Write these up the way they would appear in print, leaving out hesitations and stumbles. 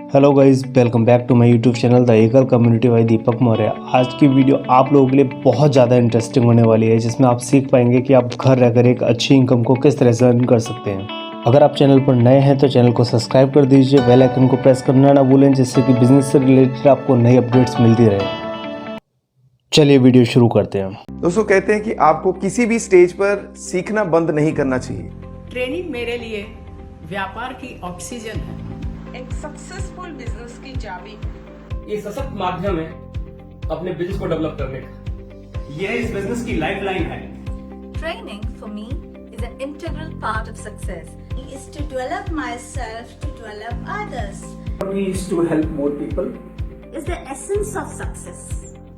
Hello guys, welcome back to my YouTube channel the Ekal community by Deepak Maurya. आज की video आप लोगों के लिए बहुत ज़्यादा इंटरेस्टिंग होने वाली है, जिसमें आप सीख पाएंगे कि आप घर रहकर एक अच्छी इनकम को किस तरह से अर्न कर सकते हैं। अगर आप चैनल पर नए हैं तो चैनल को सब्सक्राइब कर दीजिए, बेल आइकन को प्रेस करना ना भूलें, जिससे कि बिजनेस से रिलेटेड आपको नई अपडेट्स मिलती रहे। चलिए वीडियो शुरू करते हैं। दोस्तों, कहते हैं कि आपको किसी भी स्टेज पर सीखना बंद नहीं करना चाहिए। ट्रेनिंग मेरे लिए व्यापार की ऑक्सीजन है, एक सक्सेसफुल बिजनेस की चाबी है। ये सशक्त माध्यम है अपने बिजनेस को डेवलप करने का। यह इस बिजनेस की लाइफलाइन है। Training for me is an integral part of success. Is to develop myself, to develop others. For me is to help more people. Is the essence of success.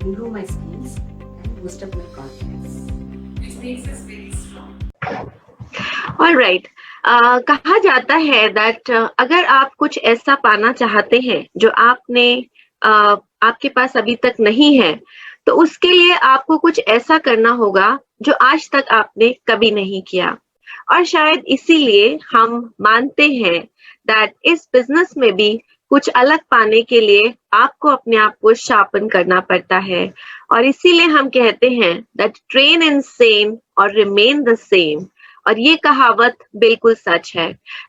Improve my skills and boost up my confidence. which makes us very strong. All right. कहा जाता है that अगर आप कुछ ऐसा पाना चाहते हैं जो आपने आपके पास अभी तक नहीं है, तो उसके लिए आपको कुछ ऐसा करना होगा जो आज तक आपने कभी नहीं किया। और शायद इसीलिए हम मानते हैं that इस बिजनेस में भी कुछ अलग पाने के लिए आपको अपने आप को शार्पन करना पड़ता है। और इसीलिए हम कहते हैं that train in same और remain the same। और ये कहावत बिल्कुल सच है।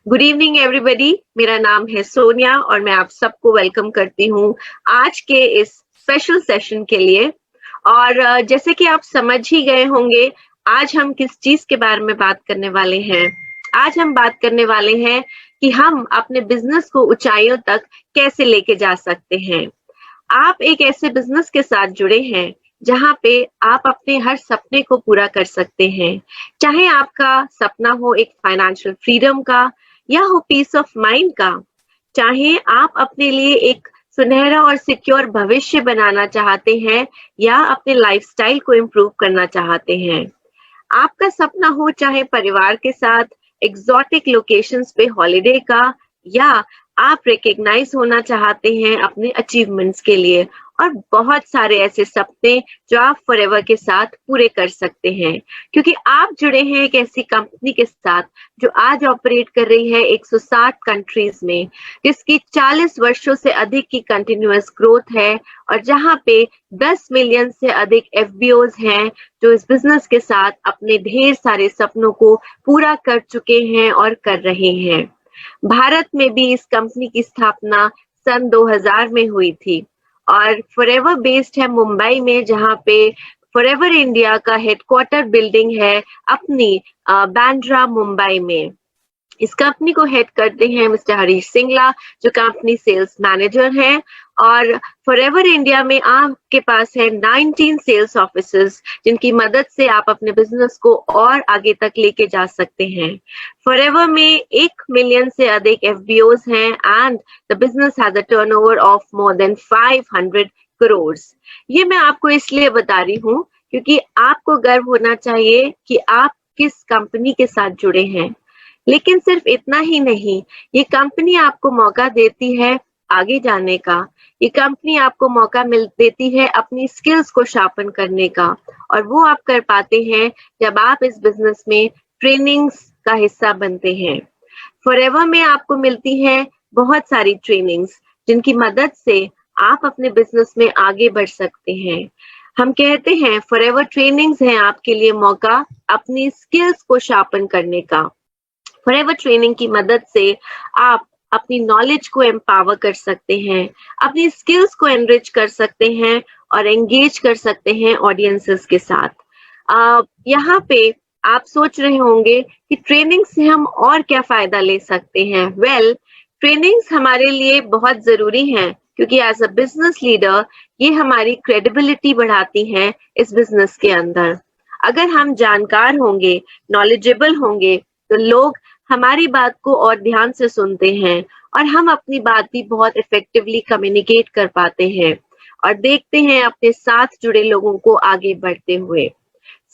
गुड इवनिंग एवरीबॉडी, मेरा नाम है सोनिया और मैं आप सबको वेलकम करती हूँ आज के इस स्पेशल सेशन के लिए। और जैसे कि आप समझ ही गए होंगे, आज हम किस चीज के बारे में बात करने वाले हैं। आज हम बात करने वाले हैं कि हम अपने बिजनेस को ऊंचाइयों तक कैसे लेके जा सकते हैं। आप एक ऐसे बिजनेस के साथ जुड़े हैं जहां पे आप अपने हर सपने को पूरा कर सकते हैं, चाहे आपका सपना हो एक फाइनेंशियल फ्रीडम का या हो पीस ऑफ माइंड का, चाहे आप अपने लिए एक सुनहरा और सिक्योर भविष्य बनाना चाहते हैं या अपने लाइफस्टाइल को इम्प्रूव करना चाहते हैं। आपका सपना हो चाहे परिवार के साथ एग्जॉटिक लोकेशंस पे हॉलिडे का, या आप रिकग्नाइज होना चाहते हैं अपने अचीवमेंट्स के लिए, और बहुत सारे ऐसे सपने जो आप फॉरएवर के साथ पूरे कर सकते हैं, क्योंकि आप जुड़े हैं एक ऐसी कंपनी के साथ जो आज ऑपरेट कर रही है 160 कंट्रीज में, जिसकी 40 वर्षों से अधिक की कंटिन्यूअस ग्रोथ है, और जहां पे 10 मिलियन से अधिक एफबीओज हैं जो इस बिजनेस के साथ अपने ढेर सारे सपनों को पूरा कर चुके हैं और कर रहे हैं। भारत में भी इस कंपनी की स्थापना सन 2000 में हुई थी और फॉरएवर बेस्ड है मुंबई में, जहां पे फॉरएवर इंडिया का हेडक्वार्टर बिल्डिंग है अपनी बांद्रा मुंबई में। इस कंपनी को हेड करते हैं मिस्टर हरीश सिंगला, जो कंपनी सेल्स मैनेजर हैं। और फॉरएवर इंडिया में आपके पास है 19 सेल्स ऑफिसर्स, जिनकी मदद से आप अपने बिजनेस को और आगे तक लेके जा सकते हैं। फॉरएवर में 1 मिलियन से अधिक एफबीओज हैं and the business has a turnover of more than 500 crore. ये मैं आपको इसलिए बता रही हूँ क्योंकि आपको गर्व होना चाहिए कि आप किस कंपनी के साथ जुड़े हैं। लेकिन सिर्फ इतना ही नहीं, ये कंपनी आपको मौका देती है आगे जाने का। ये कंपनी आपको मौका देती है अपनी स्किल्स को शार्पन करने का, और वो आप कर पाते हैं जब आप इस बिजनेस में ट्रेनिंग्स का हिस्सा बनते हैं। फॉरएवर में आपको मिलती है बहुत सारी ट्रेनिंग्स, जिनकी मदद से आप अपने बिजनेस में आगे बढ़ सकते हैं। हम कहते हैं फॉरएवर ट्रेनिंग्स हैं आपके लिए मौका अपनी स्किल्स को शार्पन करने का। फॉरएवर ट्रेनिंग की मदद से आप अपनी नॉलेज को एम्पावर कर सकते हैं, अपनी स्किल्स को एनरिच कर सकते हैं और एंगेज कर सकते हैं ऑडियंसेस के साथ। यहाँ पे आप सोच रहे होंगे कि ट्रेनिंग से हम और क्या फायदा ले सकते हैं। वेल, ट्रेनिंग्स हमारे लिए बहुत जरूरी हैं, क्योंकि एज अ बिजनेस लीडर ये हमारी क्रेडिबिलिटी बढ़ाती हैं इस बिजनेस के अंदर। अगर हम जानकार होंगे, नॉलेजेबल होंगे, तो लोग हमारी बात को और ध्यान से सुनते हैं और हम अपनी बात भी बहुत इफेक्टिवली कम्युनिकेट कर पाते हैं और देखते हैं अपने साथ जुड़े लोगों को आगे बढ़ते हुए।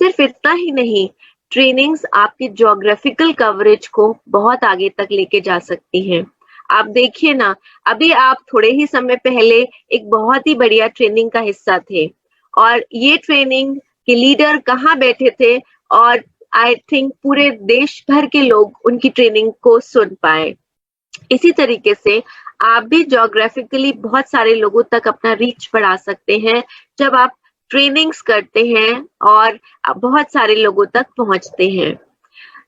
सिर्फ इतना ही नहीं, ट्रेनिंग्स आपकी ज्योग्राफिकल कवरेज को बहुत आगे तक लेके जा सकती हैं। आप देखिए ना, अभी आप थोड़े ही समय पहले एक बहुत ही बढ़िया ट्रेनिंग का हिस्सा थे, और ये ट्रेनिंग के लीडर कहाँ बैठे थे, और आई थिंक पूरे देश भर के लोग उनकी ट्रेनिंग को सुन पाए। इसी तरीके से आप भी जोग्राफिकली बहुत सारे लोगों तक अपना रीच बढ़ा सकते हैं जब आप ट्रेनिंग्स करते हैं और आप बहुत सारे लोगों तक पहुंचते हैं।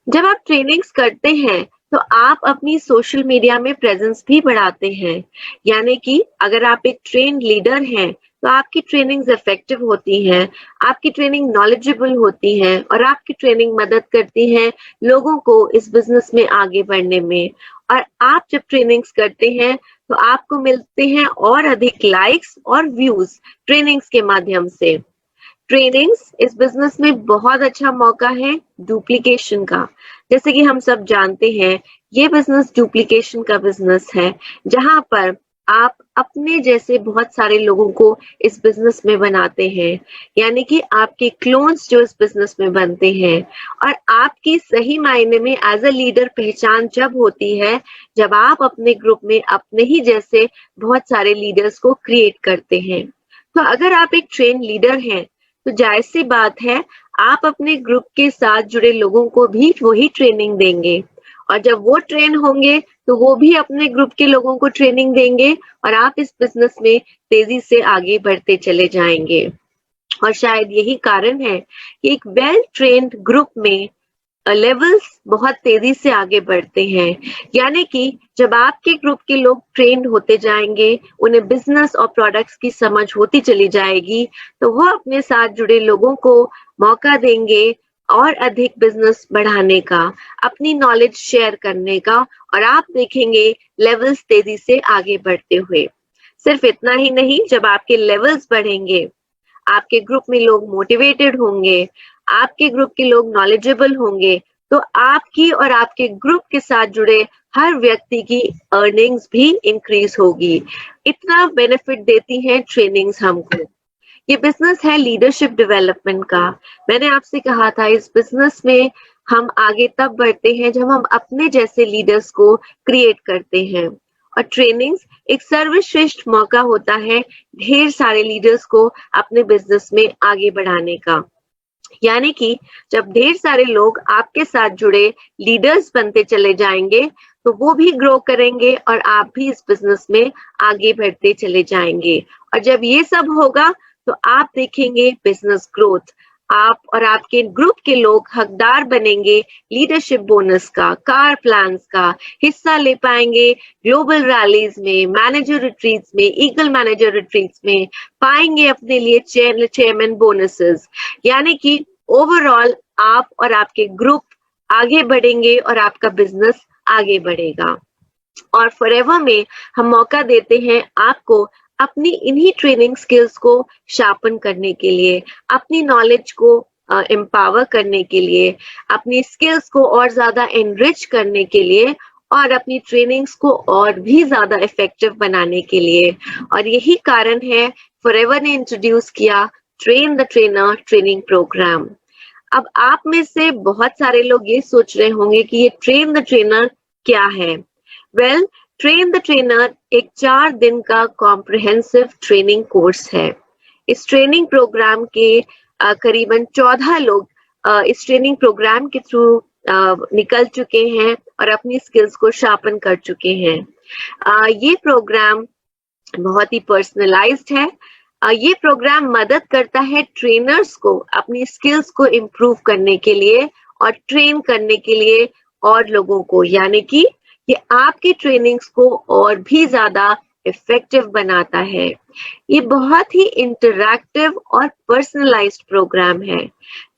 जब आप ट्रेनिंग्स करते हैं तो आप अपनी सोशल मीडिया में प्रेजेंस भी बढ़ाते हैं। यानी कि अगर आप एक ट्रेन लीडर हैं तो आपकी ट्रेनिंग्स इफेक्टिव होती हैं, आपकी ट्रेनिंग नॉलेजेबल होती है और आपकी ट्रेनिंग मदद करती है लोगों को इस बिजनेस में आगे बढ़ने में। और आप जब ट्रेनिंग्स करते हैं तो आपको मिलते हैं और अधिक लाइक्स और व्यूज ट्रेनिंग्स के माध्यम से। ट्रेनिंग्स इस बिजनेस में बहुत अच्छा मौका है डुप्लीकेशन का। जैसे कि हम सब जानते हैं ये बिजनेस डुप्लीकेशन का बिजनेस है, जहां पर आप अपने जैसे बहुत सारे लोगों को इस बिजनेस में बनाते हैं। यानी कि आपके क्लोन्स जो इस बिजनेस में बनते हैं। और आपकी सही मायने में एज अ लीडर पहचान जब होती है जब आप अपने ग्रुप में अपने ही जैसे बहुत सारे लीडर्स को क्रिएट करते हैं। तो अगर आप एक ट्रेन लीडर हैं तो जायज सी बात है आप अपने ग्रुप के साथ जुड़े लोगों को भी वही ट्रेनिंग देंगे और जब वो ट्रेन होंगे तो वो भी अपने ग्रुप के लोगों को ट्रेनिंग देंगे और आप इस बिजनेस में तेजी से आगे बढ़ते चले जाएंगे। और शायद यही कारण है कि एक वेल ट्रेन्ड ग्रुप में लेवल्स बहुत तेजी से आगे बढ़ते हैं। यानी कि जब आपके ग्रुप के लोग ट्रेंड होते जाएंगे, उन्हें बिजनेस और प्रोडक्ट्स की समझ होती चली जाएगी, तो वो अपने साथ जुड़े लोगों को मौका देंगे और अधिक बिजनेस बढ़ाने का, अपनी नॉलेज शेयर करने का और आप देखेंगे लेवल्स तेजी से आगे बढ़ते हुए। सिर्फ इतना ही नहीं, जब आपके लेवल्स बढ़ेंगे, आपके ग्रुप में लोग मोटिवेटेड होंगे, आपके ग्रुप के लोग नॉलेजेबल होंगे, तो आपकी और आपके ग्रुप के साथ जुड़े हर व्यक्ति की अर्निंग्स भी इंक्रीज होगी। इतना बेनिफिट देती हैं ट्रेनिंग्स हमको। ये बिजनेस है लीडरशिप डेवलपमेंट का। मैंने आपसे कहा था इस बिजनेस में हम आगे तब बढ़ते हैं जब हम अपने जैसे लीडर्स को क्रिएट करते हैं। और ट्रेनिंग्स एक सर्वश्रेष्ठ मौका होता है ढेर सारे लीडर्स को अपने बिजनेस में आगे बढ़ाने का। यानी कि जब ढेर सारे लोग आपके साथ जुड़े लीडर्स बनते चले जाएंगे तो वो भी ग्रो करेंगे और आप भी इस बिजनेस में आगे बढ़ते चले जाएंगे। और जब ये सब होगा तो आप देखेंगे बिजनेस ग्रोथ। आप और आपके ग्रुप के लोग हकदार बनेंगे लीडरशिप बोनस का, कार प्लान्स का, हिस्सा ले पाएंगे ग्लोबल रैलीज में, मैनेजर रिट्रीट्स में, ईगल मैनेजर रिट्रीट्स में, पाएंगे अपने लिए चेयरमैन बोनसेस। यानी कि ओवरऑल आप और आपके ग्रुप आगे बढ़ेंगे और आपका बिजनेस आगे बढ़ेगा। और फॉरएवर में हम मौका देते हैं आपको अपनी इन्हीं ट्रेनिंग स्किल्स को शार्पन करने के लिए, अपनी नॉलेज को एम्पावर करने के लिए, अपनी स्किल्स को और ज्यादा एनरिच करने के लिए और अपनी ट्रेनिंग्स को और भी ज्यादा इफेक्टिव बनाने के लिए। और यही कारण है फॉरएवर ने इंट्रोड्यूस किया train the trainer training program. अब आप में से बहुत सारे लोग ये सोच रहे होंगे कि ये ट्रेन द ट्रेनर क्या है। वेल, ट्रेन द ट्रेनर एक 4 दिन का कॉम्प्रिहेंसिव ट्रेनिंग कोर्स है। इस ट्रेनिंग प्रोग्राम के करीबन 14 लोग इस ट्रेनिंग प्रोग्राम के थ्रू निकल चुके हैं और अपनी स्किल्स को शार्पन कर चुके हैं। ये प्रोग्राम बहुत ही पर्सनलाइज्ड है। ये प्रोग्राम मदद करता है ट्रेनर्स को अपनी स्किल्स को इम्प्रूव करने के लिए और ट्रेन करने के लिए और लोगों को। यानी कि ये आपकी ट्रेनिंग्स को और भी ज्यादा इफेक्टिव बनाता है। ये बहुत ही इंटरैक्टिव और पर्सनलाइज्ड प्रोग्राम है।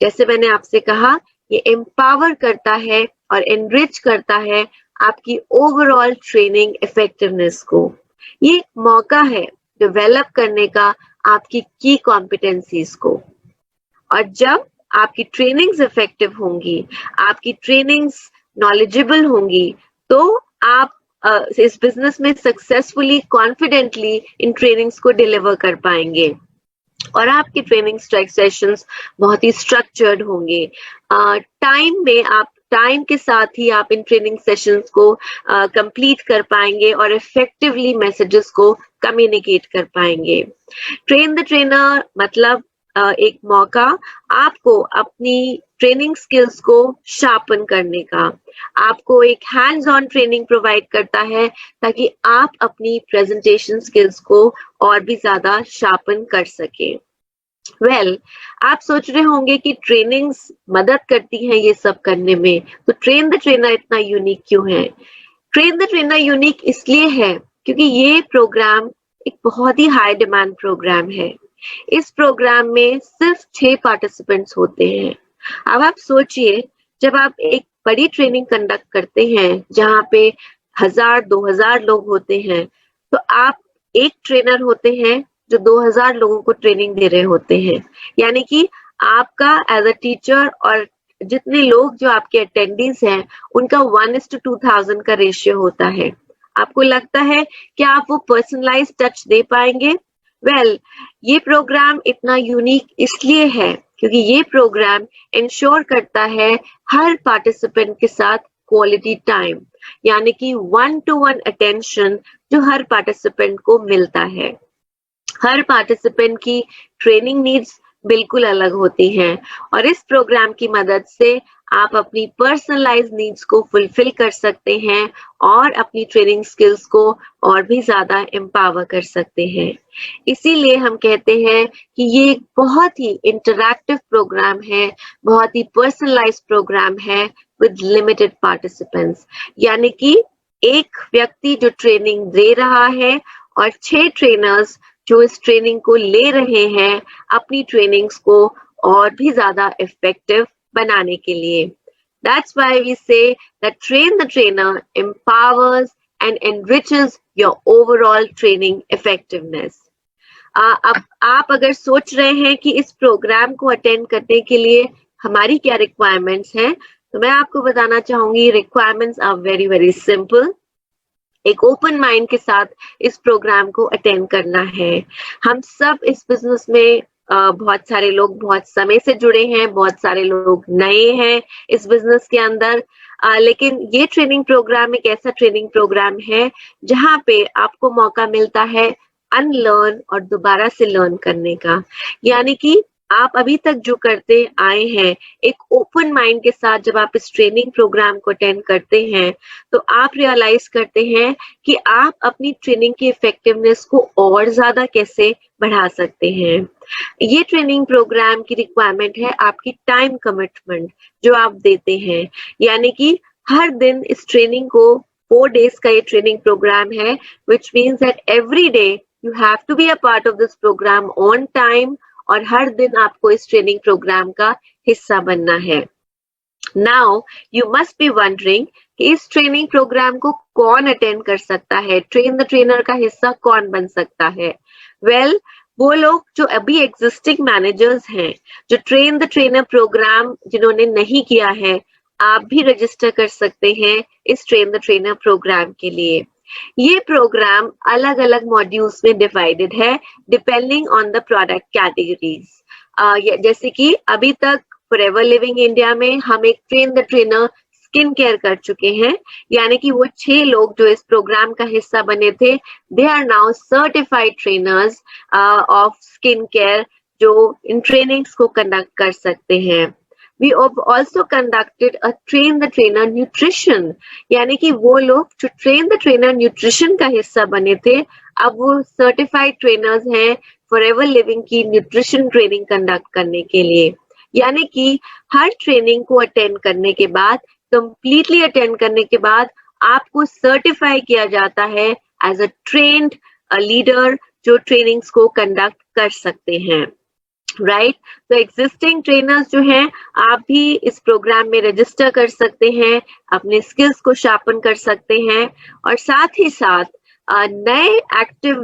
जैसे मैंने आपसे कहा, ये एम्पावर करता है और एनरिच करता है आपकी ओवरऑल ट्रेनिंग इफेक्टिवनेस को। ये एक मौका है डेवलप करने का आपकी की कॉम्पिटेंसीज को। और जब आपकी ट्रेनिंग्स इफेक्टिव होंगी, आपकी ट्रेनिंग्स नॉलेजेबल होंगी, तो आप इस बिजनेस में सक्सेसफुली, कॉन्फिडेंटली इन ट्रेनिंग्स को डिलीवर कर पाएंगे। और आपके ट्रेनिंग सेशंस बहुत ही स्ट्रक्चर्ड होंगे। टाइम के साथ ही आप इन ट्रेनिंग सेशंस को कंप्लीट कर पाएंगे और इफेक्टिवली मैसेजेस को कम्युनिकेट कर पाएंगे। ट्रेन द ट्रेनर मतलब एक मौका आपको अपनी ट्रेनिंग स्किल्स को शार्पन करने का। आपको एक हैंड्स ऑन ट्रेनिंग प्रोवाइड करता है ताकि आप अपनी प्रेजेंटेशन स्किल्स को और भी ज्यादा शार्पन कर सकें। आप सोच रहे होंगे कि ट्रेनिंग्स मदद करती हैं ये सब करने में, तो ट्रेन द ट्रेनर इतना यूनिक क्यों है? ट्रेन द ट्रेनर यूनिक इसलिए है क्योंकि ये प्रोग्राम एक बहुत ही हाई डिमांड प्रोग्राम है। इस प्रोग्राम में सिर्फ 6 पार्टिसिपेंट्स होते हैं। अब आप सोचिए, जब आप एक बड़ी ट्रेनिंग कंडक्ट करते हैं जहाँ पे 1000-2000 लोग होते हैं, तो आप एक ट्रेनर होते हैं जो 2000 लोगों को ट्रेनिंग दे रहे होते हैं। यानी कि आपका एज अ टीचर और जितने लोग जो आपके अटेंडीज हैं उनका 1:2000 का रेशियो होता है। आपको लगता है कि आप वो पर्सनलाइज टच दे पाएंगे? ये प्रोग्राम इतना यूनिक इसलिए है क्योंकि ये प्रोग्राम इंश्योर करता है हर पार्टिसिपेंट के साथ क्वालिटी टाइम, यानी कि 1-to-1 अटेंशन जो हर पार्टिसिपेंट को मिलता है। हर पार्टिसिपेंट की ट्रेनिंग नीड्स बिल्कुल अलग होती हैं और इस प्रोग्राम की मदद से आप अपनी पर्सनलाइज नीड्स को फुलफिल कर सकते हैं और अपनी ट्रेनिंग स्किल्स को और भी ज्यादा एम्पावर कर सकते हैं। इसीलिए हम कहते हैं कि ये एक बहुत ही इंटरैक्टिव प्रोग्राम है, बहुत ही पर्सनलाइज प्रोग्राम है विद लिमिटेड पार्टिसिपेंट्स। यानी कि एक व्यक्ति जो ट्रेनिंग दे रहा है और 6 ट्रेनर्स जो इस ट्रेनिंग को ले रहे हैं अपनी ट्रेनिंग्स को और भी ज्यादा इफेक्टिव बनाने के लिए। That's why we say that train the trainer empowers and enriches your overall training effectiveness. अब आप अगर सोच रहे हैं कि इस प्रोग्राम को अटेंड करने के लिए हमारी क्या रिक्वायरमेंट्स हैं, तो मैं आपको बताना चाहूंगी requirements are very very simple. एक ओपन माइंड के साथ इस प्रोग्राम को अटेंड करना है। हम सब इस बिजनेस में बहुत सारे लोग बहुत समय से जुड़े हैं, बहुत सारे लोग नए हैं इस बिजनेस के अंदर, लेकिन ये ट्रेनिंग प्रोग्राम एक ऐसा ट्रेनिंग प्रोग्राम है जहां पे आपको मौका मिलता है अनलर्न और दोबारा से लर्न करने का। यानी कि आप अभी तक जो करते आए हैं, एक ओपन माइंड के साथ जब आप इस ट्रेनिंग प्रोग्राम को अटेंड करते हैं तो आप रियलाइज करते हैं कि आप अपनी ट्रेनिंग की इफेक्टिवनेस को और ज्यादा कैसे बढ़ा सकते हैं। ये ट्रेनिंग प्रोग्राम की रिक्वायरमेंट है आपकी टाइम कमिटमेंट जो आप देते हैं। यानी कि हर दिन इस ट्रेनिंग को 4 डेज का ये ट्रेनिंग प्रोग्राम है, which means that every day you have to be a part of this program on time और हर दिन आपको इस ट्रेनिंग प्रोग्राम का हिस्सा बनना है। Now you must be wondering कि इस ट्रेनिंग प्रोग्राम को कौन अटेंड कर सकता है, ट्रेन द ट्रेनर का हिस्सा कौन बन सकता है? वो लोग जो अभी एग्जिस्टिंग मैनेजर्स हैं, जो ट्रेन द ट्रेनर प्रोग्राम जिन्होंने नहीं किया है, आप भी रजिस्टर कर सकते हैं इस ट्रेन द ट्रेनर प्रोग्राम के लिए। ये प्रोग्राम अलग अलग मॉड्यूल्स में डिवाइडेड है depending on the product categories. जैसे कि अभी तक फॉरएवर लिविंग इंडिया में हम एक train the trainer skin care कर चुके हैं, यानी कि वो 6 लोग जो इस प्रोग्राम का हिस्सा बने थे, they are now certified trainers of skin care जो इन ट्रेनिंग्स को कंडक्ट कर सकते हैं। We have also conducted a train the trainer nutrition, यानी कि वो लोग जो train the trainer nutrition का हिस्सा बने थे, अब वो certified trainers हैं forever living की nutrition training conduct करने के लिए। यानी कि हर ट्रेनिंग को अटेंड करने के बाद, completely अटेंड करने के बाद आपको सर्टिफाई किया जाता है एज अ ट्रेन्ड लीडर जो ट्रेनिंग्स को कंडक्ट कर सकते हैं। राइट, तो एग्जिस्टिंग ट्रेनर्स जो हैं आप भी इस प्रोग्राम में रजिस्टर कर सकते हैं, अपने स्किल्स को शार्पन कर सकते हैं और साथ ही साथ नए एक्टिव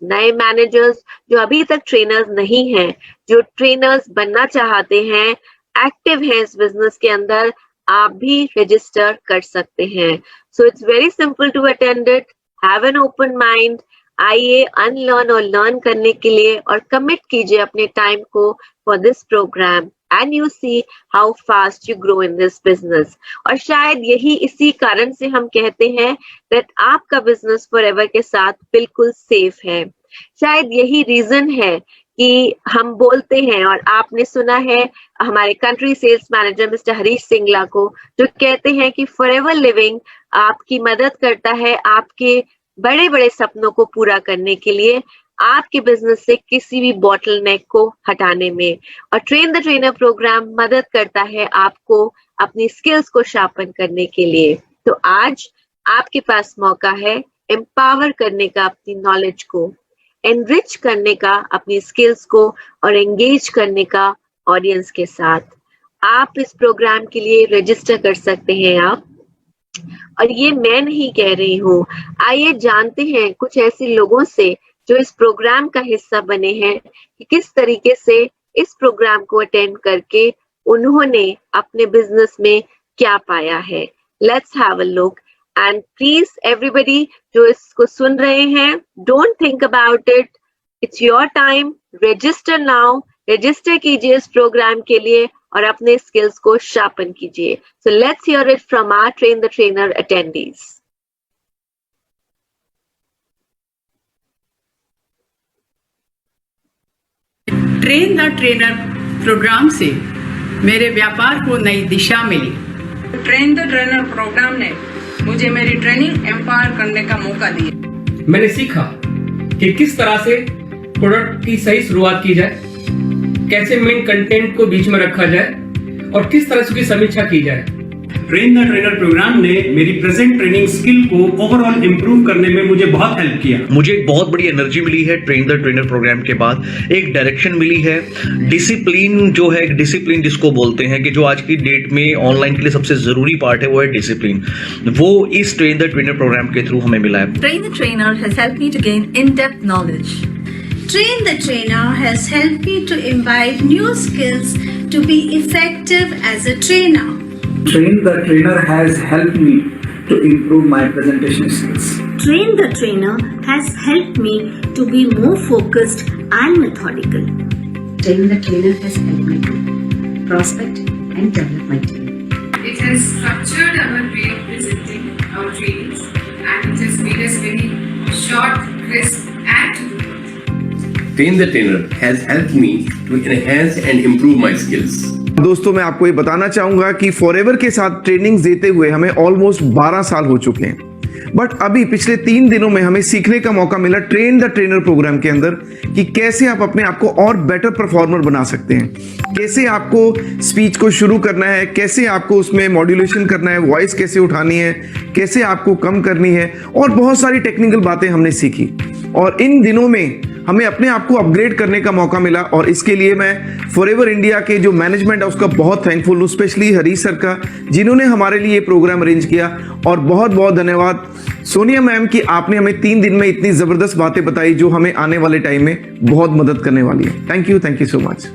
नए मैनेजर्स जो अभी तक ट्रेनर्स नहीं हैं, जो ट्रेनर्स बनना चाहते हैं, एक्टिव हैं इस बिजनेस के अंदर, आप भी रजिस्टर कर सकते हैं। So it's very simple to attend it, have an open mind, आइए अनलर्न और लर्न करने के लिए और कमिट कीजिए अपने टाइम को for this program and you see how fast you grow in this business. और शायद यही इसी कारण से हम कहते हैं दैट आपका बिजनेस फॉरएवर के साथ बिल्कुल सेफ है। शायद यही रीजन है कि हम बोलते हैं, और आपने सुना है हमारे country sales manager mister Harish Singla को, जो कहते हैं कि फॉरएवर लिविंग आपकी मदद करता है आपके बड़े बड़े सपनों को पूरा करने के लिए, आपके बिजनेस से किसी भी बॉटलनेक को हटाने में। और ट्रेन द ट्रेनर प्रोग्राम मदद करता है आपको अपनी स्किल्स को शार्पन करने के लिए। तो आज आपके पास मौका है एम्पावर करने का अपनी नॉलेज को, एनरिच करने का अपनी स्किल्स को, और एंगेज करने का ऑडियंस के साथ। आप इस प्रोग्राम के लिए रजिस्टर कर सकते हैं आप, और ये मैं नहीं कह रही हूँ। आइए जानते हैं कुछ ऐसे लोगों से जो इस प्रोग्राम का हिस्सा बने हैं कि किस तरीके से इस प्रोग्राम को अटेंड करके उन्होंने अपने बिजनेस में क्या पाया है। Let's have a look. And please everybody जो इसको सुन रहे हैं, don't think about it, it's your time, register now, register कीजिए इस प्रोग्राम के लिए और अपने स्किल्स को शार्पन कीजिए। So let's hear it from our train the trainer attendees. Train the trainer program से मेरे व्यापार को नई दिशा मिली। ट्रेन द ट्रेनर प्रोग्राम ने मुझे मेरी ट्रेनिंग एम्पावर करने का मौका दिया। मैंने सीखा कि किस तरह से प्रोडक्ट की सही शुरुआत की जाए, कैसे मेन कंटेंट को बीच में रखा जाए और किस तरह से उसकी समीक्षा की जाए। ट्रेन द ट्रेनर प्रोग्राम ने मेरी प्रेजेंट ट्रेनिंग स्किल को ओवरऑल इंप्रूव करने में मुझे बहुत हेल्प किया। मुझे एक बहुत बड़ी एनर्जी मिली है ट्रेन द ट्रेनर प्रोग्राम के बाद, एक डायरेक्शन मिली है, डिसिप्लिन जो है, डिसिप्लिन जिसको बोलते हैं कि जो आज की डेट में ऑनलाइन के लिए सबसे जरूरी पार्ट है वो है डिसिप्लिन, वो इस ट्रेन द ट्रेनर प्रोग्राम के थ्रू हमें मिला है। Train the Trainer has helped me to gain in-depth knowledge. Train the Trainer has helped me to imbibe new skills to be effective as a trainer. Train the Trainer has helped me to improve my presentation skills. Train the Trainer has helped me to be more focused and methodical. Train the Trainer has helped me to prospect and develop my team. It has structured our way of presenting our trainings and it has made us very short, crisp and to the point. Train the Trainer has helped me to enhance and improve my skills. दोस्तों मैं आपको ये बताना चाहूंगा कि forever के साथ training देते हुए हमें ऑलमोस्ट 12 साल हो चुके हैं, बट अभी पिछले 3 दिनों में हमें सीखने का मौका मिला ट्रेन द ट्रेनर प्रोग्राम के अंदर कि कैसे आप अपने आप को और बेटर परफॉर्मर बना सकते हैं, कैसे आपको स्पीच को शुरू करना है, कैसे आपको उसमें मॉड्यूलेशन करना है, वॉइस कैसे उठानी है, कैसे आपको कम करनी है, और बहुत सारी टेक्निकल बातें हमने सीखी। और इन दिनों में हमें अपने आप को अपग्रेड करने का मौका मिला, और इसके लिए मैं फॉरएवर इंडिया के जो मैनेजमेंट है उसका बहुत थैंकफुल हूँ, स्पेशली हरीश सर का जिन्होंने हमारे लिए ये प्रोग्राम अरेंज किया। और बहुत बहुत धन्यवाद सोनिया मैम कि आपने हमें 3 दिन में इतनी ज़बरदस्त बातें बताई जो हमें आने वाले टाइम में बहुत मदद करने वाली है। Thank you so much.